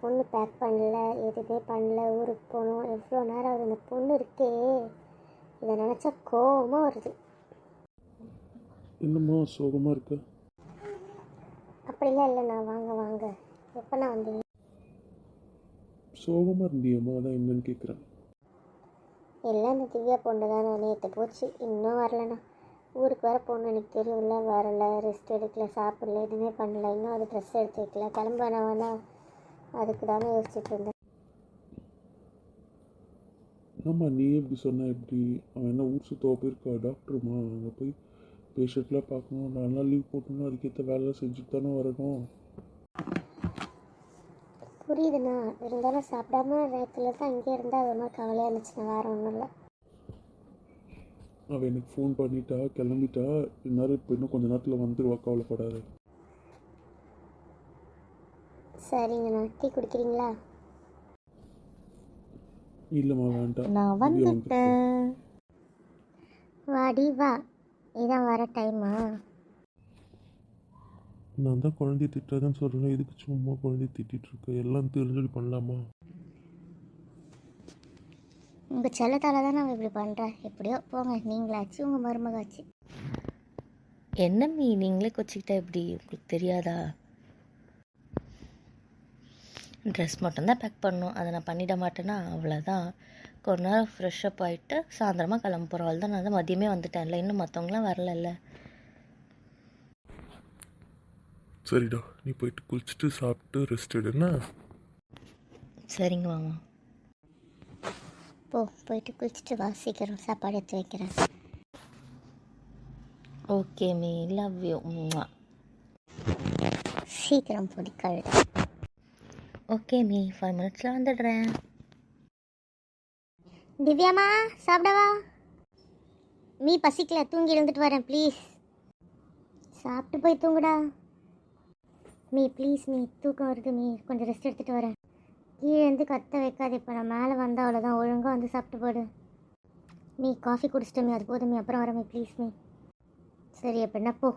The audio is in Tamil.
பொண்ணு பேக் பண்ணல, எதுவுமே பண்ணல, ஊருக்கு போகணும். எவ்வளோ நேரம் ஆகுது, இந்த பொண்ணு இருக்கே, இதை நினச்சா கோவமாக வருது. என்னம்மா சோகமாக இருக்க? அப்படிலாம் இல்லைண்ணா, வாங்க வாங்க. எப்போண்ணா வந்தீங்க? சோகமாக இருந்தியம்மா, அதான் என்னன்னு கேட்குறேன். இல்லை, இந்த திவ்யா பொண்ணு தானே, நேற்று போச்சு, இன்னும் வரலண்ணா. ஊருக்கு வர போகணும், எனக்கு தெரியும்ல. வரல, ரெஸ்ட் எடுக்கல, சாப்பிடல, எதுவுமே பண்ணல, இன்னும் அது ட்ரெஸ் எடுத்து வைக்கல. கிளம்புனா வேணா, அதுக்கு தானே யோசிச்சுட்டு இருந்தேன். ஆமாம், நீ எப்படி சொன்ன? எப்படி அவன் என்ன ஊர் சுத்தவா போயிருக்கா? டாக்டருமா, அங்கே போய் பேஷண்ட்லாம் பார்க்கணும், 4 நாள் லீவ் போட்டணும், அதுக்கேற்ற வேலை செஞ்சுட்டு தானே வரணும். புரியுதுண்ணா, இருந்தாலும் சாப்பிடாம நேரத்தில் தான் இங்கே இருந்தால் அது ஒரு மாதிரி கவலையாக இருந்துச்சுண்ணா, வேறு ஒன்றும் இல்லை. அவள் எனக்கு ஃபோன் பண்ணிட்டா, கிளம்பிட்டா. இந்நேரம் இப்போ இன்னும் கொஞ்சம் நேரத்தில் வந்துடுவா, கவலைப்படாத. சரிங்கண்ணா, டீ குடிக்கிறீங்களா? இல்லைம்மா வேண்டாம், நான் வந்துட்டேன். வாடி வா, இதான் வர டைமா? நான் தான் குழந்தைய திட்டாதன்னு சொல்கிறேன், எதுக்கு சும்மா குழந்தைய திட்டிகிட்டு இருக்க? எல்லாம் தெரிஞ்சு பண்ணலாமா? உங்கள் செல்லத்தால் தான் நான் இப்படி பண்ணுறேன். எப்படியோ போங்க, நீங்களாச்சு உங்கள் மருமகாச்சு. என்ன நீங்களே கொச்சிக்கிட்டா எப்படி? உங்களுக்கு தெரியாதா? ட்ரெஸ் மட்டும்தான் பேக் பண்ணணும், அதை நான் பண்ணிட மாட்டேன்னா அவ்வளோதான். ஒரு நேரம் ஃப்ரெஷ்ஷப் ஆகிட்டு சாயந்தரமாக கிளம்ப போகிறோம். அவள் தான், நான் தான் மதியமே வந்துட்டேன்ல, இன்னும் மற்றவங்களாம் வரல. சரிடா, நீ போயிட்டு குளிச்சுட்டு சாப்பிட்டு ரெஸ்ட் எடுன்னா. சரிங்க மாமா. போயிட்டு குளிச்சுட்டு வா, சீக்கிரம் சாப்பாடு எடுத்து வைக்கிறேன். Okay me, love you. சீக்கிரம் பொடிக்கல். ஓகே மீ, 5 மினிட்ஸில் வந்துடுறேன். திவ்யாம்மா, சாப்பிடவா? மீ பசிக்கல, தூங்கி எழுந்துட்டு வரேன் ப்ளீஸ். சாப்பிட்டு போய் தூங்குடா. மீ ப்ளீஸ், மீ தூக்கம் வருது, மீ கொஞ்சம் ரெஸ்ட் எடுத்துகிட்டு வரேன். கீழே இருந்து கத்த வைக்காது, இப்போ நான் மேலே வந்தால் அவ்வளோதான். ஒழுங்காக வந்து சாப்பிட்டு போடு. மீ காஃபி குடிச்சிட்டு மீ, அது போதும் மீ, அப்புறம் வரேன் மீ ப்ளீஸ் மீ. சரி அப்படின்னா போ.